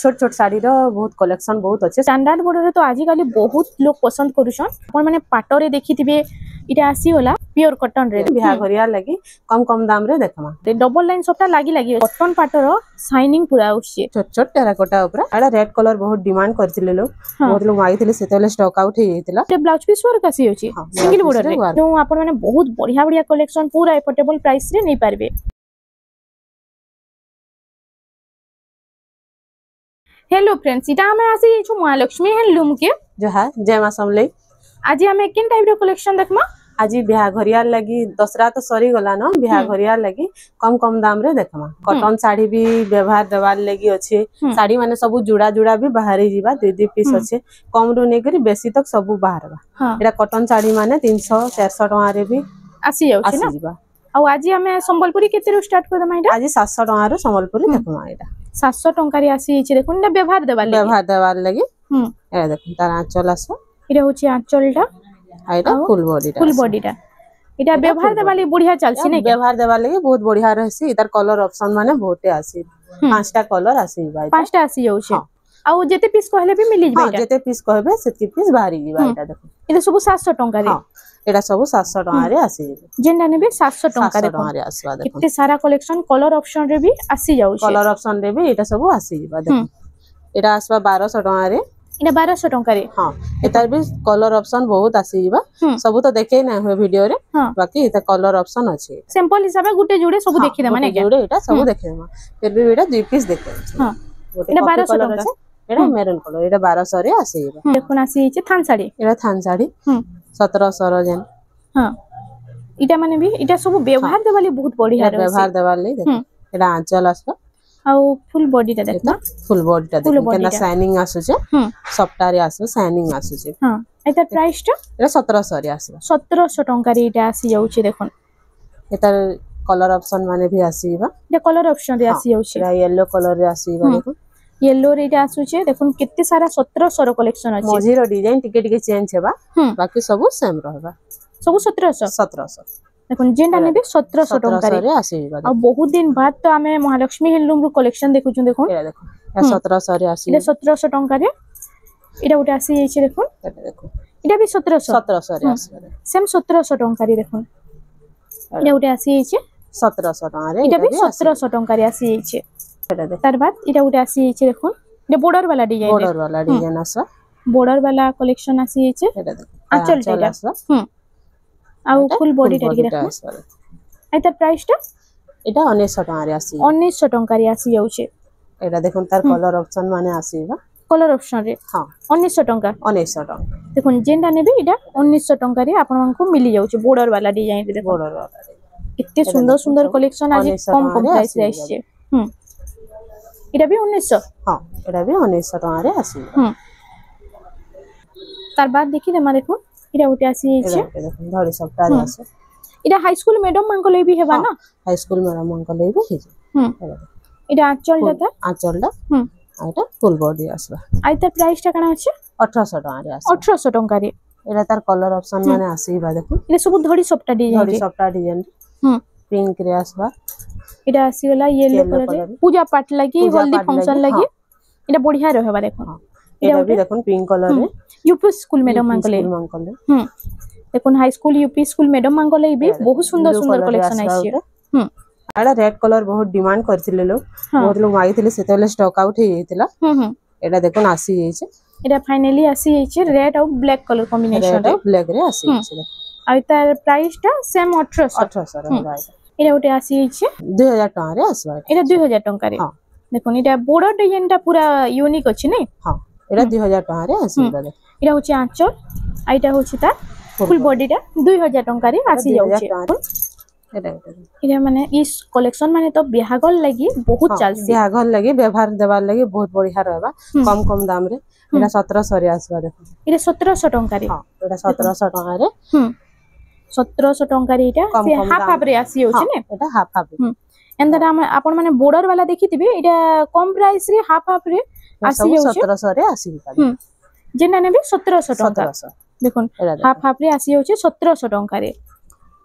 छोट छोट साड़ी रो बहुत कलेक्शन बहुत अच्छे। स्टैंडर्ड बॉर्डर तो आजिकल बहुत लोग पसंद करूछन। अपन माने पाटरे देखिथिबे इटा आसी होला प्योर कॉटन रे बिहाघरिया लगी कम कम दाम रे देखमा। डबल लाइन सबटा लागी लागी कॉटन पाटर शाइनिंग पूरा उसी छोट छोट टेराकोटा ऊपर एडा रेड कलर बहुत डिमांड करथिले लोग। बहुत लोग मागिथिले सेतेले स्टॉक आउट हे जाइतिला। ते ब्लाउज पीस वर्क आसी होची सिंगल बॉर्डर रे। तो अपन माने बहुत बढ़िया बढ़िया कलेक्शन पूरा अफोर्डेबल प्राइस रे नै पारबे। हेलो फ्रेंड्स, इटा हमें आसी छु महालक्ष्मी हैंडलूम के जो है जय मां समले। आज हमें किन टाइप रो कलेक्शन देखमा। आज बिहाघरिया लगी दसरा तो सरी गला न बिहाघरिया लगी कम कम दाम रे देखमा। कॉटन साड़ी भी व्यवहार देवार लगी अच्छे। साड़ी माने सब जुड़ा जुड़ा भी बाहरी जीवा दो पीस अच्छे। कम रू नै करी बेसी तक सब बाहरबा। एटा कॉटन साड़ी माने 300 400 टका रे भी आसी जाउछि ना जीवा। आ आज हमें संबलपुरी केते रो स्टार्ट कर दमा। एटा आज 700 टका रो संबलपुरी देखमा। एटा 700 टका रे आसी छि। देखुन ना व्यवहार देवार लगी ए देखुन तार आंचल आसो। एटा होछि आंचलटा आइटा फुल बॉडीटा इटा व्यवहार देवाली बढ़िया चलछि नै। व्यवहार देवा लागि बहुत बढ़िया रहसी। इधर कलर ऑप्शन माने बहुते आसी। पांचटा कलर आसी भाई। पांचटा आसी जाउछि। आ जेते पीस कहले भी मिलि जबे। जेते पीस कहबे सेति पीस बाहरी जीवा। एटा देखो एटा सब 700 टका रे। एटा सब 700 टका रे आसी। जेंडा नेबे 700 टका रे आसवा। देखो एते सारा कलेक्शन कलर ऑप्शन रे भी आसी जाउछि। कलर ऑप्शन रे भी एटा सब आसी जीवा। देखो एटा आसवा 1200 टका रे। इना 1200 टका रे। हां एतार भी कलर ऑप्शन बहुत आसी जीवा। सब तो देखे ना हो वीडियो रे। बाकी एता कलर ऑप्शन अछि। सिंपल हिसाबे गुटे जुड़े सब देखि दे माने जुड़े एटा सब देखे देमा। फिर भी एटा दुई पीस देखे। हां इना 1200 टका अछि। एटा मेरून कलर एटा 1200 रे आसी जीवा। देखुन आसी छि थान साड़ी। एटा थान साड़ी 1700 रो जेन। हां इटा माने भी इटा सब व्यवहार देवाली बहुत बढ़िया रहै। व्यवहार देवाली देखो एटा आंचल आसबा। आउ फुल बॉडी टा देखना। फुल बॉडी टा देखो केना शाइनिंग आसु छे। सॉफ्ट रे आसु शाइनिंग आसु छे। हां एटा प्राइस टा एटा 1700 रे आसबा। 1700 टका रे इटा आसी जाउ छे। देखन एटार कलर ऑप्शन माने भी आसीबा। एटा कलर ऑप्शन रे आसी जाउ छे। एटा येलो कलर रे आसीबा। देखो येलो रे इटा आसु छे। देखन केते सारा 1700 रो कलेक्शन अछि। मझी रो डिजाइन टिके टिके चेंज हेबा। बाकी सब सेम रहबा। सब 1700 देखुन जेंडा नेबे 1700 टका रे आसीबा। आ बहुत दिन बाद तो हमें महालक्ष्मी हैंडलूम रो कलेक्शन देखु छु। देखो एटा देखो 1700 रे आसी। एटा 1700 टका रे एटा उटा आसी जाई छे। देखो एटा देखो एटा भी 1700 रे आसीबा। सेम 1700 टका रे। देखो एटा उटा आसी जाई छे 1700 टका रे। एटा भी 1700 टका रे आसी जाई छे। एटा देखो तार बाद एटा उटा आसी जाई छे। देखो एटा बॉर्डर वाला डिजाइन आसा। बॉर्डर वाला कलेक्शन आसी जाई छे। एटा देखो आंचल आसा। आ फुल बॉडी टा देखो एटा प्राइस टा एटा 1900 टका रे आसी। 1900 टका रे आसी जाउ छे। एटा देखुन तार कलर ऑप्शन माने आसीबा। कलर ऑप्शन रे हां 1900 टका। 1900 टका देखुन जेंडा नेबे एटा 1900 टका रे आपन मानकु मिलि जाउ छे। बॉर्डर वाला डिजाइन रे देखो बॉर्डर वाला रे कितने सुंदर सुंदर कलेक्शन आज कम कम प्राइस रे आछे। एटा भी 1900। हां एटा भी 1900 टका रे आसी। तार बाद देखि दे मा देखो एटा उटे आसी छे। देखो धड़ी सबटा रे आसे। एटा हाई स्कूल मैडम मांको ले भी हेबा ना। हाई स्कूल मैडम मांको ले भी हे। एटा आंचल टा आंचल टा एटा फुल बॉडी आसबा। आइता प्राइस टा कना अछि 1800 टका रे आसे। 1800 टका रे एटा तार कलर ऑप्शन माने आसीबा। देखो एटा सब धड़ी सबटा डिजाइन पिंक रे आसबा। एटा आसी गला येलो कलर रे पूजा पाठ लगी हल्दी फंक्शन लगी एटा बढ़िया रहबा। देखो एटा भी देखो पिंक कलर रे यूपी स्कूल मैडम मांगले। देखो high school UP school madam मांगले भी बहुत सुंदर सुंदर कलेक्शन आइछे। एटा रेड कलर बहुत डिमांड करथिले लोग। बहुत लोग मागिथिले सेतेले स्टॉक आउट हे जाइतिला। एटा देखो आसी जाइछे। एटा फाइनली आसी जाइछे रेड और ब्लैक कलर कॉम्बिनेशन रे। ब्लैक रे आसी जाइछे। आ तार प्राइस टा सेम 1800 रहबा। एटा उटे आसी जाइछे 2000 टका रे आसबा। एटा 2000 टका रे। देखो एटा बॉर्डर डिजाइन टा पूरा यूनिक अछि नै। हां एटा 2000 टका रे आसीबा। एटा होछि आंचल आ एटा होछि ता फुल बॉडी टा 2000 टका रे आसी जाउ छे। एटा माने इस कलेक्शन माने तो बिहागल लगी बहुत चलसी। बिहागल लगी व्यवहार देवार लगी बहुत बढ़िया रहबा। कम कम दाम रे एटा 1700 रे आसबा। देखो एटा 1700 टका रे। हां एटा 1700 टका रे। 1700 टका रे एटा से हाफ हाफ रे आसी होछि ने। एटा हाफ हाफ एंदा आपण माने बॉर्डर वाला देखिथिबे एटा कम प्राइस रे हाफ हाफ रे आसी जाउ छे। 1700 रे आसी पाबे। जेना नेबे 1700 टका। देखुन हाफ हाफ रे आसी जाउ छे 1700 टका रे।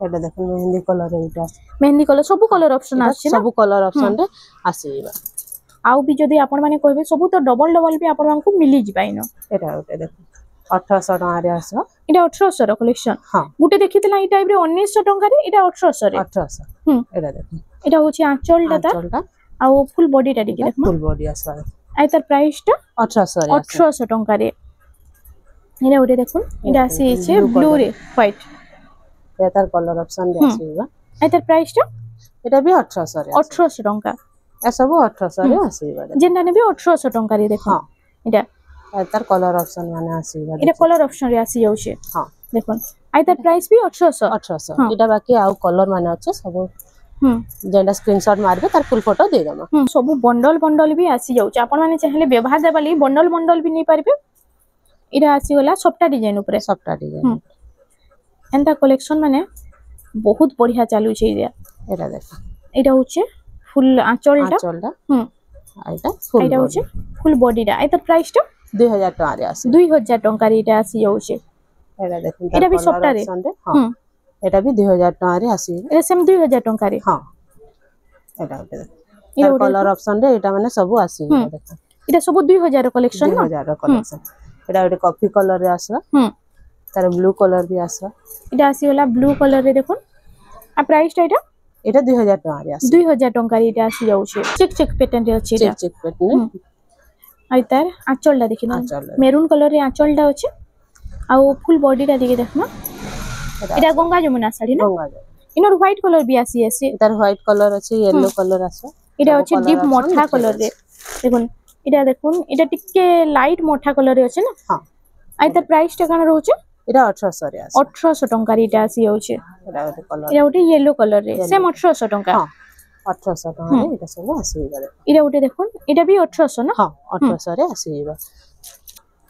एटा देखो मेहंदी कलर रे एटा। मेहंदी कलर सब कलर ऑप्शन आछे ना। सब कलर ऑप्शन रे आसीबा। आउ भी जदी आपण माने कहबे सब तो डबल डबल भी आपण मानकु मिली जिबाइनो एटा ओटे देखो 1800 टका रे आसो इटा 1800 रो कलेक्शन हां गुटे देखितला ई टाइप रे 1900 टका रे इटा 1800 रे 1800 एटा देखो इटा होची आंचल डाटा आउ फुल बॉडी टा देखि देखमा फुल बॉडी आसो आइ तार प्राइस टा 1800 रे 1800 टका रे इटा ओटे देखुन इटा आसी छे ब्लू रे व्हाइट या तार कलर ऑप्शन दे आसीबा आइ तार प्राइस टा एटा भी 1800 रे 1800 टका ए सब 1800 रे आसीबा जेना ने भी 1800 टका रे देखो हां इटा तार कलर ऑप्शन माने आसीबा इटा कलर ऑप्शन रे आसी जाउछे हां देखो आइ तार प्राइस भी 1800 1800 इटा बाकी आउ कलर माने अच्छे सब जेंडा स्क्रीनशॉट मारबे तार फुल फोटो दे दमा सब बंडल बंडल भी आसी जाउछे आपण माने चाहले व्यवहार देबाली बंडल बंडल भी नै पारबे इटा आसी होला सप्ता डिजाइन ऊपर सप्ता डिजाइन एंता कलेक्शन माने बहुत बढ़िया चालू छे एटा देखो एटा होचे फुल आंचलटा आइटा एटा होचे फुल बॉडीटा एटा प्राइस टा 2000 टका रे आसी 2000 टका रे एटा आसी जाउछे एटा देखो एटा भी सप्ता रे हां एटा भी 2000 टका रे आसी एटा सेम 2000 टका रे हां एटा देखो कलर ऑप्शन रे एटा माने सब आसी देखो एटा सब 2000 रो कलेक्शन 2000 रो कलेक्शन एटा ओटे कॉफी कलर रे आसला तार ब्लू कलर भी आसला एटा आसी होला ब्लू कलर रे देखो आ प्राइस टा एटा 2000 टका रे आसी 2000 टका रे एटा आसी जाउछे चेक चेक पैटर्न रे अछि चेक चेक पैटर्न आइ तार आंचलटा देखिना मेरून कलर रे आंचलटा अछि आ फुल बॉडीटा देखि देखना एटा गंगा जमुना साड़ी ना गंगा इनर व्हाइट कलर भी आसी आसी तार व्हाइट कलर अछि येलो कलर आसे एटा अछि डीप मोठा कलर रे देखुन एटा देखुन एटा टिके लाइट मोठा कलर रे अछि ना हां आइ तार प्राइस टा काना रहउछ एटा 1800 रे आसे 1800 टका रे एटा आसी जाउछ एटा ओटे कलर एटा ओटे येलो कलर रे सेम 1800 टका हां 1800 टका रे एटा सब आसी गले एटा ओटे देखुन एटा भी 1800 ना हां 1800 रे आसीबा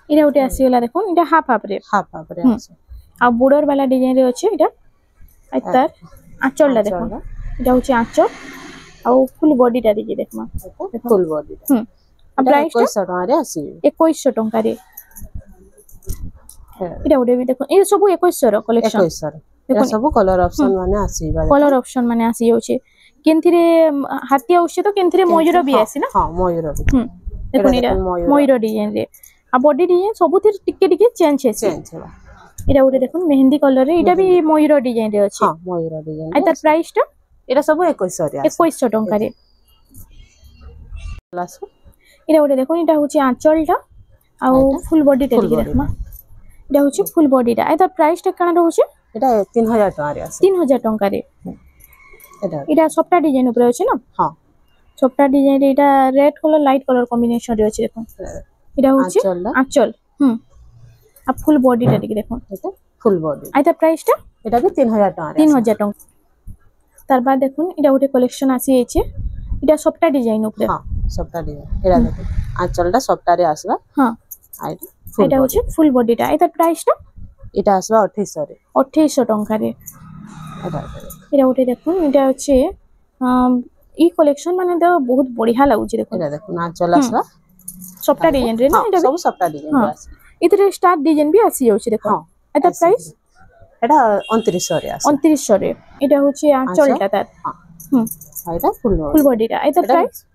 एटा ओटे आसी गला देखुन एटा हाफ हाफ रे आसे आ बॉर्डर वाला डिजाइन रे अछि एटा आ तार आंचलटा देखुन एटा होछि आंचल आ फुल बॉडी टा देखि देखमा फुल बॉडी आ प्राइस 2100 टका रे आसी 2100 टका रे एटा ओटे भी देखो ए सब 2100 रो कलेक्शन 2100 एटा सब कलर ऑप्शन माने आसीबा कलर ऑप्शन माने आसी जाउछे केनथिरे हाथी आउछे तो केनथिरे मयूर भी आसी ना हां मयूर भी देखो एटा मयूर डिजाइन रे आ बॉडी डिजाइन सबथि टिके टिके चेंज हेबा एटा ओटे देखो मेहंदी कलर रे एटा भी मयूर डिजाइन रे अछि हां मयूर डिजाइन आ तार प्राइस टा एटा सब 2100 रे 2100 टका रे प्लस एटा ओटे देखो एटा होछि आंचलटा आ फुल बॉडी टा देखि देखमा एटा होछि फुल बॉडी टा आ तार प्राइस टा काना रहउछि एटा 3000 टका रे आसे 3000 टका रे एटा सप्ता डिजाइन ऊपर अछि ना हां सप्ता डिजाइन रे एटा red colour light colour combination रे अछि देखो एटा होछि आंचल आ फुल बॉडी टा देखि देखो एटा फुल बॉडी आ तार प्राइस टा एटा भी 3000 टका रे 3000 टका तार बाद देखुन एटा ओटे कलेक्शन आसी एछे एटा सप्ता डिजाइन ऊपर हां सप्ता डिजाइन एटा देखो आंचलटा सप्ता रे आसला हां आ एटा होछि फुल बॉडी टा आ तार प्राइस टा एटा आसबा 2800 रे 2800 टका रे एटा ओटे देखुन एटा अछि ई कलेक्शन माने तो बहुत बढ़िया लागुछि देखो एटा देखो आंचल आसला सप्ता डिजाइन रे ना एटा सब सप्ता डिजाइन आसी इतरे स्टार डिजाइन भी आसी जाउछि देखो आ तार प्राइस एटा 2900 रे आसी 2900 रे एटा होछि आंचलटा तार हां एटा फुल बॉडी टा आ तार प्राइस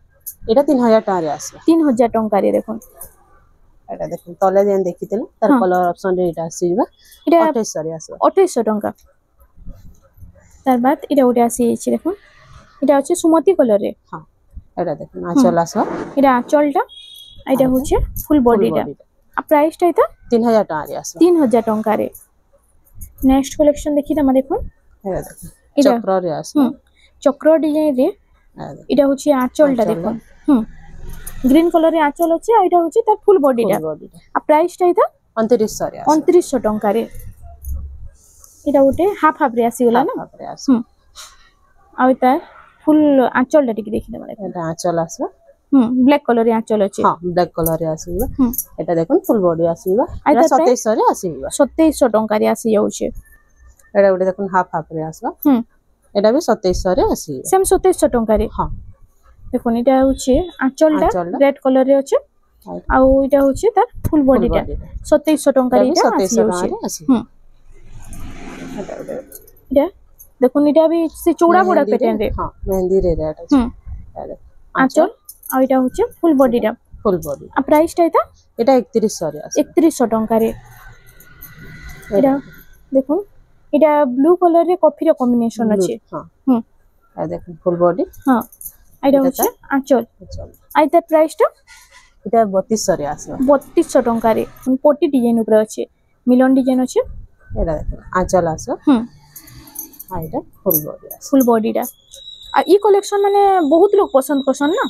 एटा 3000 टका रे आसी 3000 टका रे देखो एटा देखो तले जेन देखितिले तार कलर ऑप्शन रे एटा आसीबा एटा 2800 रे आसी 2800 टका तार बाद एटा ओटे आसी छि देखो एटा अछि सुमति कलर रे हां एटा देखो आंचल आसो एटा आंचलटा एटा होछि फुल बॉडी टा आ प्राइस टा एटा 3000 टका रे आसी 3000 टका रे नेक्स्ट कलेक्शन देखि तमा देखो एटा देखो चक्र रे आसी चक्र डिजाइन रे एटा होछि आंचलटा देखो ग्रीन कलर रे आंचल अछि आ एटा होछि तार फुल बॉडी टा आ प्राइस टा एटा 2900 रे आसी 2900 टका रे एटा ओटे हाफ हाफ रे आसी होला ना हाफ रे आसी आ तार फुल आंचल टा टिक देखि दमा एटा आंचल आसो ब्लैक कलर रे आंचल अछि हां ब्लैक कलर रे आसीबा एटा देखो फुल बॉडी आसीबा एटा 2700 रे आसीबा 2700 टका रे आसी जाउछे एटा ओटे देखो हाफ हाफ रे आसो एटा भी 2700 रे आसी सेम 2700 टका रे हां देखो एटा होछि आंचलटा रेड कलर रे अछि आ एटा होछि तार फुल बॉडी टा 2700 टका रे आसी एटा देखो एटा भी से चौड़ा बड़ा पैटर्न रे हां मेहंदी रे रेट अछि आंचल आ एटा होचे फुल बॉडीटा फुल बॉडी आ प्राइसटा এটা 3100 রে আছে 3100 टंकारे एटा देखो एटा ब्लू कलर रे कॉफी रे कॉम्बिनेशन अछि हां आ देखो फुल बॉडी हां एटा होचे आंचल आइता प्राइसटा এটা 3200 রে আছে 3200 टंकारे पोटी डिजाइन ऊपर अछि मिलन डिजाइन अछि এটা দেখো আঁচল আছে আর এটা ফুল বডি আছে फुल बॉडीटा आ ई कलेक्शन माने बहुत लोग पसंद करसन ना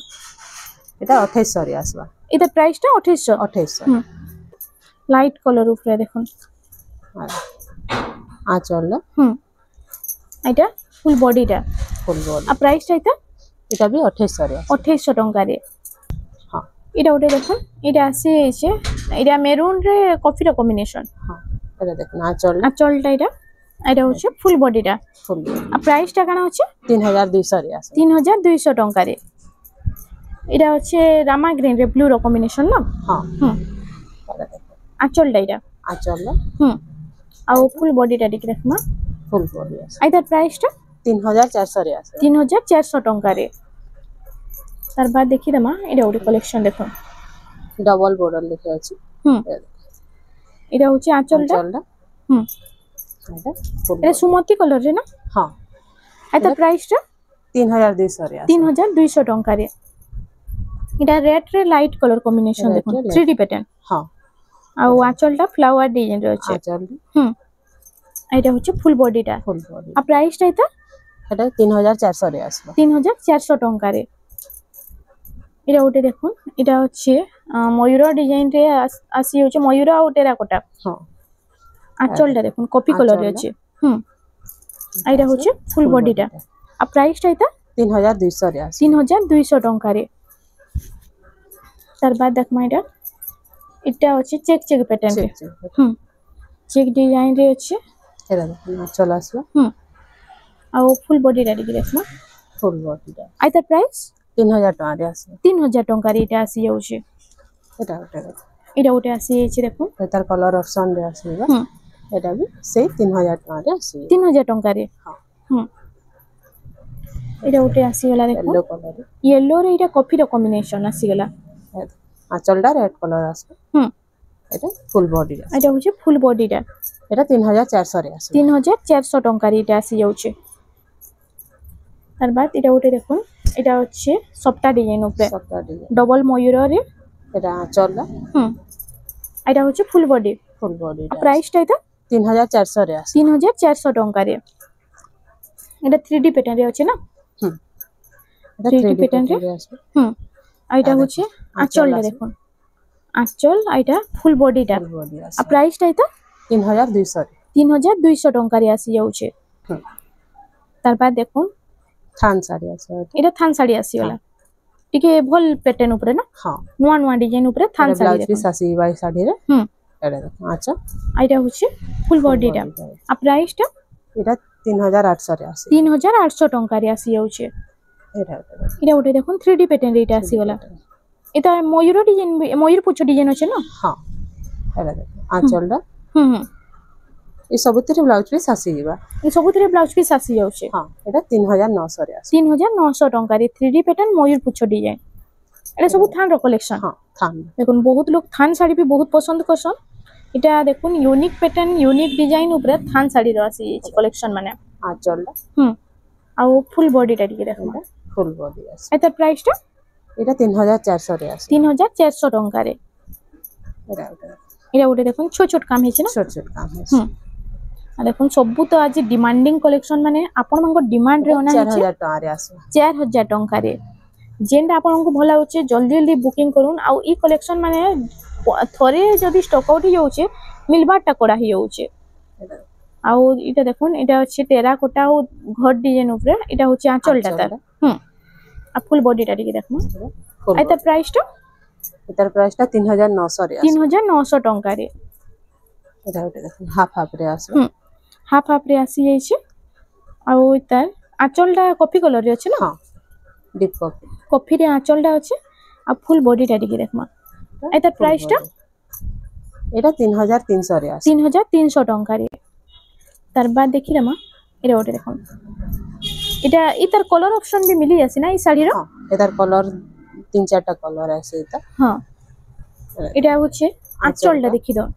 এটা 2800 রে আসবা एटा प्राइसटा 2800 2800 लाइट कलर ऊपर देखो আঁচল एटा फुल बॉडीटा ফুল বডি आ प्राइसटा এটা भी 2800 রে আছে 2800 टंकारे हां এটা ওটা দেখুন এটা আসে এসে এটা মেরুন রে কফি রে কম্বিনেশন हां এটা দেখুন আঁচল আঁচলটা এটা হচ্ছে ফুল বডিটা ফুল আর প্রাইসটা কেন হচ্ছে 3200 রে আছে 3200 টঙ্কারে এটা হচ্ছে রামা গ্রিন রে ব্লু র কম্বিনেশন না हां এটা দেখুন আঁচলটা আঁচল আর ফুল বডিটা দেখি দেখমা ফুল বডি আছে আইতার প্রাইসটা 3400 রে আছে 3400 টঙ্কারে তারপর দেখি দেমা এটা ওটি কালেকশন দেখুন ডাবল বর্ডার লেখা আছে এটা হচ্ছে আঁচলটা এটা ফুল এটা সুমতি কালার রে না हां আইতার প্রাইসটা 3200 রে আছে 3200 টঙ্কারে এটা রেড রে লাইট কলর কম্বিনেশন দেখুন 3D প্যাটার্ন हां আর আঁচলটা ফ্লাওয়ার ডিজাইন রয়েছে আঁচল এটা হচ্ছে ফুল বডিটা ফুল বডি আর প্রাইসটা এটা 3400 রে আসবে 3400 টঙ্কারে এটা ওটা দেখুন এটা হচ্ছে ময়ূর ডিজাইন রে আসি হচ্ছে ময়ূর আর টেরাকোটা हां আঁচলটা দেখুন কপি কালার আছে এটা হচ্ছে ফুল বডিটা আর প্রাইসটা 3200 রে আছে 3200 টঙ্কারে তারপর দেখমা এটা হচ্ছে চেক চেক প্যাটার্ন রে চেক ডিজাইন রে আছে এটা দেখুন আঁচল আসবে আর ফুল বডিটা দেখি দেখমা ফুল বডিটা আইতা প্রাইস 3000 টাকা রে আছে 3000 টঙ্কারে এটা আসি যাচ্ছে এটা ওটা আসি যাচ্ছে দেখুন এটার কালার অপশন রে আছে এটা भी সেই 3000 টাকা রে আছে 3000 টঙ্কারে এটা ওটা আসি গলা দেখুন येलो कलर येलो রে এটা কফি র কম্বিনেশন আসি গলা আঁচলটা রেড কালার আছে এটা ফুল বডি আছে এটা হচ্ছে ফুল বডিটা এটা 3400 রে আছে 3400 টঙ্কারে এটা আসি যাচ্ছে তারপর এটা ওটা দেখুন এটা হচ্ছে সপ্তাহ ডিজাইন উপরে সপ্তাহ ডিজাইন ডবল ময়ূর রে এটা আঁচল এটা হচ্ছে ফুল বডি প্রাইসটা 3400 রে আছে 3400 টঙ্কারে এটা 3D প্যাটার্ন রে আছে না এটা 3D প্যাটার্ন রে আছে আর এটা হচ্ছে আঁচলটা দেখুন আঁচল এটা ফুল বডিটা আর প্রাইসটা 3200 3200 টঙ্কারে আসি যাচ্ছে তারপর দেখুন থান শাড়ি আছে এটা থান শাড়ি আসি গলা টিকে ভল প্যাটার্ন উপরে না हां নয়া নয়া ডিজাইন উপরে থান শাড়ি ব্লাউজ পিস আসি বাই শাড়ি রে এটা দেখো আচ্ছা এটা হচ্ছে ফুল বডিটা আর প্রাইসটা এটা 3800 রে আছে 3800 টঙ্কারে আসি যাচ্ছে এটা ওটা দেখুন 3D প্যাটার্ন এটা আসি গলা এটা ময়ূর ডিজাইন ময়ূর পুচ্ছ ডিজাইন আছে না हां এটা দেখো আঁচলটা এই সবুতরে ব্লাউজ পিস আসি দিবা এই সবুতরে ব্লাউজ পিস আসি যাচ্ছে हां এটা 3900 রে আছে 3900 টঙ্কারে 3D প্যাটার্ন ময়ূর পুচ্ছ ডিজাইন এটা সব থান র কালেকশন हां থান দেখুন বহুত লোক থান শাড়ি भी বহুত পছন্দ করছন এটা দেখুন ইউনিক প্যাটার্ন ইউনিক ডিজাইন উপরে থান শাড়ি র আসি এই কালেকশন মানে আঁচলটা আর ফুল বডিটা দিকে দেখুন ফুল বডি আছে এটার প্রাইসটা এটা 3400 রে আছে 3400 টঙ্কারে এটা ওটা দেখুন ছোট ছোট কাম হইছে না ছোট ছোট কাম হইছে আর দেখুন সবু তো আজ ডিমান্ডিং কালেকশন মানে আপনমানক ডিমান্ড রে ওনা 4000 টাকা রে আছে 4000 টঙ্কারে যেটা আপনଙ୍କୁ ଭଲ ଲାଗୁଛି ଜଲ୍ଦି ଜଲ୍ଦି ବୁକିଂ କରୁନ୍ ଆଉ ଇ କଲେକ୍ସନ ମାନେ ଥରେ ଯଦି ଷ୍ଟକ୍ ଆଉଟ୍ ହେଇଯାଉଛି ମିଲବାରଟା କରା ହେଇଯାଉଛି ଆଉ ଏଇଟା ଦେଖୁନ୍ ଏଇଟା ଅଛି ଟେରାକୋଟା ଆଉ ଘର ଡିଜାଇନ ଉପରେ ଏଇଟା ହଉଛି ଆঁଚଲଟା ତାର ଆଉ ফুল বডিটা ଟିକେ দেখুন ଏଇଟା ପ୍ରାଇସଟା এটার প্রাইসটা 3900 রে আছে 3900 টঙ্কারে এটা ওটা দেখুন হাফ হাফ রে আছে হাফ হাফ রে আসি যাইছে ଆଉ তার আঁচলটা কফি কালার রে আছে না हां ডিপ কফি কফি রে আঁচলটা আছে আর ফুল বডিটা ଟିକେ দেখমা এটার প্রাইসটা এটা 3300 রে আছে 3300 টঙ্কারে তার বাদ দেখি দেমা এটা ওটা দেখুন এটা ইতার কলর অপশন भी मिली আছে না এই শাড়ির এটার কলর तीन चार टा कलर आसे एटा हाँ এটা হচ্ছে আঁচলটা দেখি দাও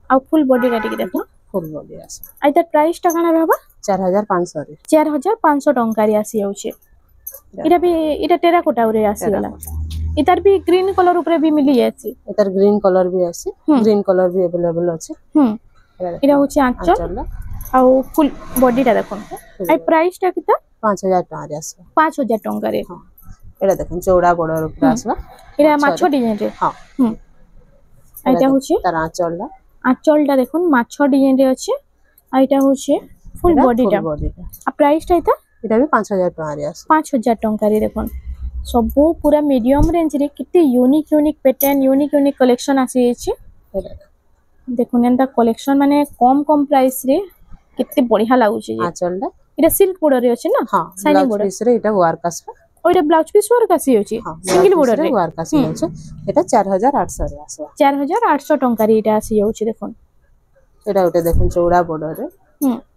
আর ফুল বডিটা টিকে দেখো फुल बॉडी आसे আর এটার প্রাইসটা কানা रहबा 4500 रे 4500 টঙ্কারে আসি যাচ্ছে এটা বি এটা টেরাকোটা উপরে আসি গলা এটার বি গ্রিন কলর উপরে বি মিলি যাচ্ছে एटार ग्रीन कलर भी आसे ग्रीन कलर भी अवेलेबल আছে এটা হচ্ছে আঁচল আর ফুল বডিটা দেখুন আর প্রাইসটা কিতা 5000 টাকা রে আসবে 5000 টঙ্কারে এটা দেখুন চৌড়া বড়র উপরে আসবে এটা মাছ ডিজাইন রে হ্যাঁ এটা হচ্ছে তার আঁচলটা দেখুন মাছ ডিজাইন রে আছে আর এটা হচ্ছে ফুল বডিটা আর প্রাইসটা এটা भी 5000 টাকা রে আসবে 5000 টঙ্কারে দেখুন সবু পুরা মিডিয়াম রেঞ্জ রে কিতে यूनिक প্যাটার্ন यूनिक কালেকশন আসি আছে দেখুন এন্ডা কালেকশন মানে কম প্রাইস রে কিতে বঢ়িয়া লাগুছে আঁচলটা এটা সিল্ক বর্ডার রে আছে না হ্যাঁ শাইনিং বর্ডার পিস রে এটা ওয়ার্ক আসবে ওইটা ব্লাউজ পিস ওয়ার্ক আসি আছে সিঙ্গেল বর্ডার রে ওয়ার্ক আসি আছে এটা 4800 রে আসবে 4800 টঙ্কারে এটা আসি যাচ্ছে দেখুন এটা ওটা দেখুন চৌড়া বর্ডার রে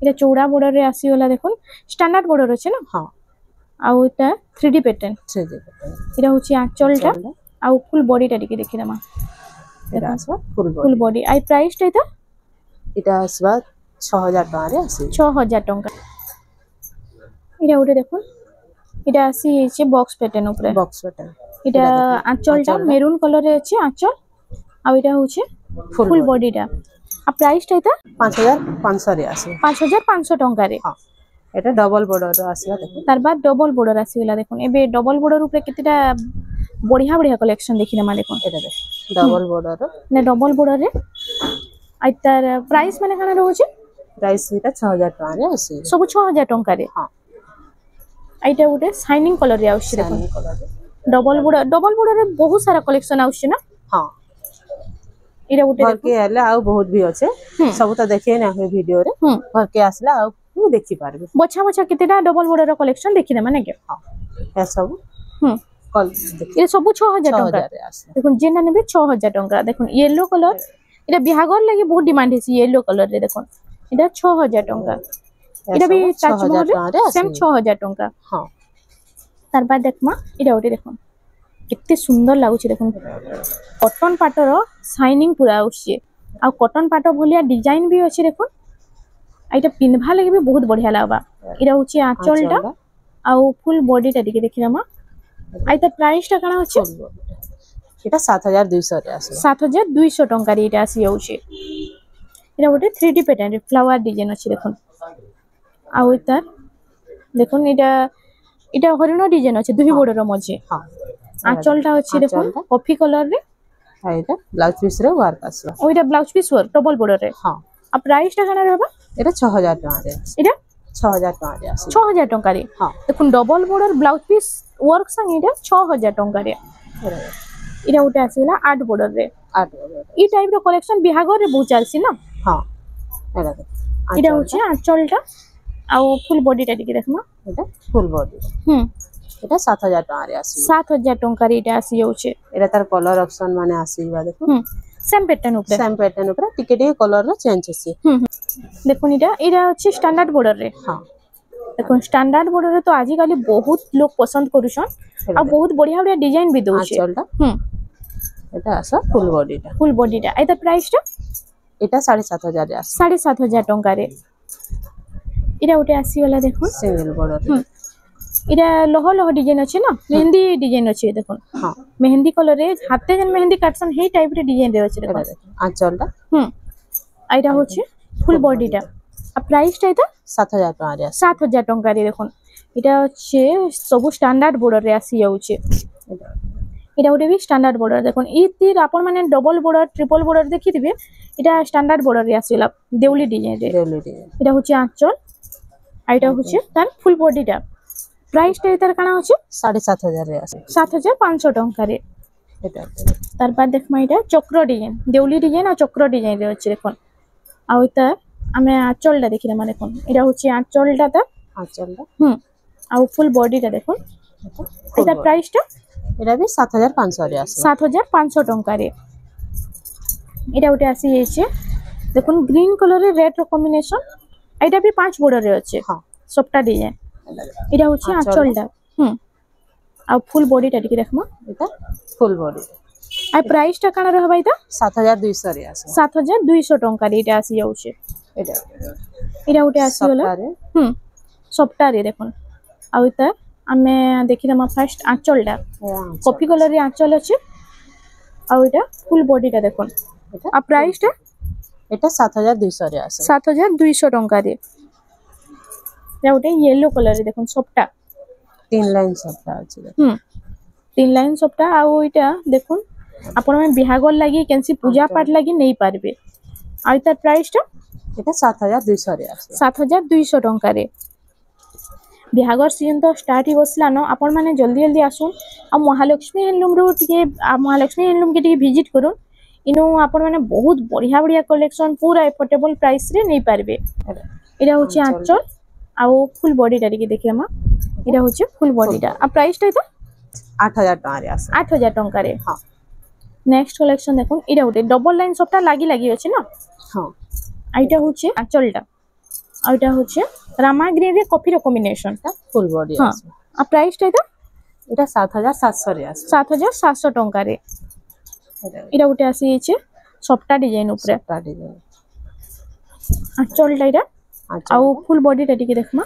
এটা চৌড়া বর্ডার রে আসি গলা দেখুন স্ট্যান্ডার্ড বর্ডার আছে না হ্যাঁ আর এটা 3D প্যাটার্ন এটা হচ্ছে আঁচলটা আর ফুল বডিটা টিকে দেখি দামা এটা আসবে ফুল বডি আই প্রাইসটা এটা আসবে 6000 টাকা রে আসে 6000 টাকা এটা ওটা দেখুন এটা আসি আছে বক্স প্যাটার্ন উপরে বক্স প্যাটার্ন এটা আঁচলটা মেরুন কালারে আছে আঁচল আর এটা হচ্ছে ফুল বডিটা আর প্রাইসটা 5500 রে আসে 5500 টাকা রে হ্যাঁ এটা ডবল বর্ডার আসবে দেখুন তার বাদ ডবল বর্ডার আসিগলা দেখুন এবে ডবল বর্ডার উপরে কেতেটা বঢ়িয়া কালেকশন দেখি না দেখুন এটা দেখুন ডবল বর্ডার না ডবল বর্ডার রে আর তার প্রাইস মানে কানা রହୁଛି প্রাইস এটা 6000 টাকা রে আসে সব 6000 টাকা রে হ্যাঁ এইটা উঠে শাইনিং কলর রে আউছি দেখুন ডবল বর্ডার রে বহুত সারা কালেকশন আউছি না হ্যাঁ এটা উঠে ঘরকে আলে আর বহুত भी আছে সব তো দেখে না হয় ভিডিও রে ঘরকে আসলে আর দেখি পারবে বছা কেতেটা ডবল বর্ডার কালেকশন দেখি না মানে কি হ্যাঁ সব কল এটা সব 6000 টাকা দেখুন যেটা নেবে 6000 টাকা দেখুন ইয়েলো কালার এটা বিহাগর লাগি বহুত ডিমান্ড হেসি ইয়েলো কালার রে দেখুন এটা 6000 টাকা এটা বি তাজমহল সেম 6000 টাকা হ্যাঁ তারপর দেখমা এটা ওটি দেখুন কেতে সুন্দর লাগুছে দেখুন কটন পাটর শাইনিং পুরা আউছে আর কটন পাট ভলিয়া ডিজাইন বি আছে দেখুন এটা পিনভা লাগি বি বহুত বঢ়িয়া লাগবা এটা হচ্ছে আঁচলটা আর ফুল বডিটা দিকে দেখিলামা আইতা প্রাইসটা কানা হচ্ছে এটা 7200 রে আছে 7200 টাকা রে এটা আসি যাচ্ছে এটা ওটা 3D প্যাটার্ন ফ্লাওয়ার ডিজাইন আছে দেখুন আর ওইটার দেখুন এটা হরিণ ডিজাইন আছে দুই বর্ডার মধ্যে হ্যাঁ আঁচলটা হচ্ছে দেখুন কফি কালার রে আর এটা ব্লাউজ পিস রে ওয়ার্ক আছে ওইটা blouse piece work double border রে হ্যাঁ আর প্রাইসটা কানা रहबा এটা 6000 টাকা রে এটা 6000 টাকা রে আছে 6000 টাকা রে হ্যাঁ দেখুন double border blouse piece work সঙ্গে এটা 6000 টাকা রে এটা ওটা আসিলা 8 বর্ডার রে 8 বর্ডার এই টাইপ র কালেকশন বিহাগর রে বহুত চালছি না হ্যাঁ এটা হচ্ছে আঁচলটা আর ফুল বডিটা দিকে দেখমা এটা ফুল বডি এটা 7000 টাকা রে আছে 7000 টাকা রে এটা আসি যাচ্ছে এটা তার কলর অপশন মানে আসিবা দেখুন সেম প্যাটার্ন উপরে টিকে কলর র চেঞ্জ আছে দেখুন এটা হচ্ছে স্ট্যান্ডার্ড বর্ডার রে হ্যাঁ দেখুন স্ট্যান্ডার্ড বর্ডার রে তো আজিকালি বহুত লোক পছন্দ করুছন আর বহুত বঢ়িয়া ডিজাইন বি দউছে আঁচলটা এটা আসা ফুল বডিটা এটা প্রাইসটা এটা 7500 রে আছে 7500 টাকা রে এটা ওটা আসি গলা দেখুন সিঙ্গেল বর্ডার এটা লহ ডিজাইন আছে না মেহেন্দি ডিজাইন আছে দেখুন হ্যাঁ মেহেন্দি কলর রে হাতে যেন মেহেন্দি কাটছন হেই টাইপ রে ডিজাইন রে আছে দেখুন আঁচলটা এটা হচ্ছে ফুল বডিটা আর প্রাইসটা এটা 7000 টাকা রে আছে 7000 টাকা রে দেখুন এটা হচ্ছে সব স্ট্যান্ডার্ড বর্ডার রে আসি যাচ্ছে এটা ওটা বি স্ট্যান্ডার্ড বর্ডার দেখুন ইতির আপন মানে ডবল বর্ডার ট্রিপল বর্ডার দেখি দিবে এটা স্ট্যান্ডার্ড বর্ডার রে আসিলা দেউলি ডিজাইন রে এটা হচ্ছে আঁচল আর এটা হচ্ছে তার ফুল বডিটা প্রাইসটা এটার কানা হচ্ছে 7500 রে আছে 7500 টাকা রে এটা তারপর দেখমা এটা চক্র ডিজাইন দেউলি ডিজাইন আর চক্র ডিজাইন রে হচ্ছে দেখুন আর ওইটা আমি আঁচলটা দেখি না দেখুন এটা হচ্ছে আঁচলটা তার আঁচলটা আর ফুল বডিটা দেখুন এটা প্রাইসটা এটা বি 7500 রে আছে 7500 টাকা রে এটা ওটা আসি যাচ্ছে দেখুন গ্রিন কালারের রেড র কম্বিনেশন এটা বি 5 বর্ডার রে আছে হ্যাঁ সবটা ডিজাইন এটা হচ্ছে আঁচলটা आ फुल बॉडी टा टिके देखमा एटा फुल बॉडी आ प्राइस टा काना रहबा इता 7200 रे आसे 7200 टंका रे इटा आसी जाउछे एटा इटा उटे आसी होला सप्ताहे सप्ताह रे देखन आ इता आमे देखि दमा फर्स्ट आंचलटा कॉफी कलर रे आंचल अछि आ इटा फुल बॉडी टा देखन आ प्राइस टा एटा 7200 रे आसे 7200 टंका रे या उटे येलो कलर रे देखन सप्ताह 3 लाइन सप्ताह अछि 3 लाइन सप्ताह आ इटा देखन आपण में बिहागल लागि केनसी पूजा पाठ लागि नै पारबे आ इता प्राइस टा एटा 7200 रे आसे 7200 टंका रे बिहागर सीजन तो स्टार्ट ही बसला न आपण माने जल्दी जल्दी आसुन आ महालक्ष्मी हैंडलूम रो टिके महालक्ष्मी हैंडलूम के टिके विजिट करूँ इनो आपण माने बहुत बढ़िया बढ़िया कलेक्शन पूरा एफोर्डेबल प्राइस रे नै पारबे एटा होची आंचल आ फुल बॉडी टा टिके देखिया मा एटा होची फुल बॉडी टा आ प्राइस टा इता 8000 टका रे आसे 8000 टंका रे हां नेक्स्ट कलेक्शन देखुन एटा उटे डबल लाइन सबटा लागी लागी अछि न हां आइटा होची आंचलटा आइटा होची रामा ग्रीन रे कॉफी रो कॉम्बिनेशन ता फुल बॉडी हां आसे आ प्राइस टा इता एटा 7700 रे आसे 7700 टंका रे एटा उटे आसी छै सप्ता डिजाइन ऊपर सप्ताह डिजाइन आंचलटा इटा आ फुल बॉडी टा टिके देखमा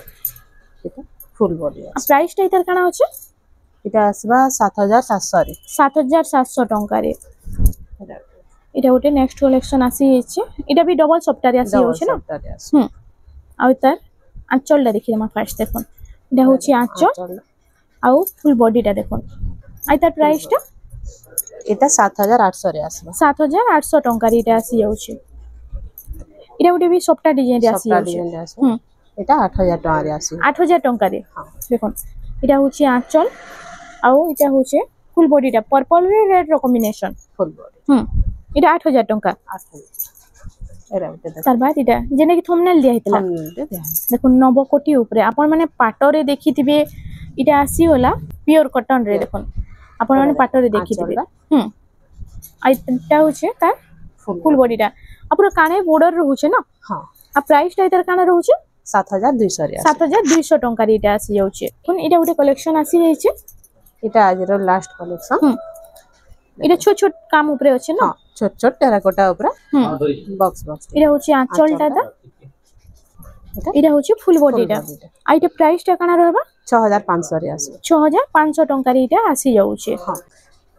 एटा फुल बॉडी आ प्राइस टा इतार काना होची एटा आसबा 7700 रे 7700 टंका रे एटा उटे नेक्स्ट कलेक्शन आसी छै एटा भी डबल सप्ता रे आसी होची ना सप्ताह रे आसे आ इतार आंचलटा देखि मा फर्स्ट देखन एटा होची आंचल आ फुल बॉडी टा देखन आ इतार प्राइस टा एटा 7800 रे आसबा 7800 टंका रे एटा आसी जाउची एटा उटे भी सप्ता डिजाइन रे आसी सप्ताह डिजाइन रे आसे एटा 8000 टका रे आसे 8000 टंका रे देखन एटा होची आंचल आ एटा होचे फुल बॉडी टा पर्पल रे रेड रो कॉम्बिनेशन फुल बॉडी एटा 8000 टंका 8000 एरा उटे तार बाद एटा जेने कि थंबनेल दिया हितला देखो नवकोटी ऊपर आपण माने पाटो रे देखिथिबे एटा आसी होला प्योर कॉटन रे देखन आपण माने पाटो रे देखिथिबे आइटा होचे तार फुल बॉडी टा आपण काने बॉर्डर रहउचे ना हां आ प्राइस टा इतर काने रहउचे 7200 रे 7200 टंका रे एटा आसी जाउचे कोन एटा उटे कलेक्शन आसी जाय छै एटा आज रो लास्ट कलेक्शन एटा छोट छोट काम ऊपर अछि ना छोट छोट टेराकोटा ऊपर बॉक्स बॉक्स एटा होची आंचलटा ता एटा होची फुल बॉडी टा आ एटा प्राइस टा काना रहबा 6500 रे आसे 6500 टंका रे एटा आसी जाउचे हां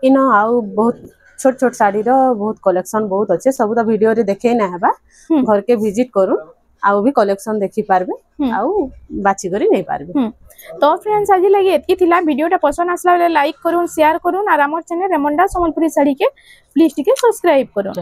इनो आउ बहुत छोट छोट साड़ी रो बहुत कलेक्शन बहुत अच्छे सब तो वीडियो रे देखे ना हेबा घर के विजिट करू आउ भी कलेक्शन देखि पारबे आउ बाची करी नहीं पारबे तो फ्रेंड्स आज लगे एतकी थिला वीडियोटा पसंद आसला बेले लाइक करूँ शेयर करूँ और आम चैनल रेमंडा संबलपुरी साड़ी के प्लीज टिके सब्सक्राइब करूँ।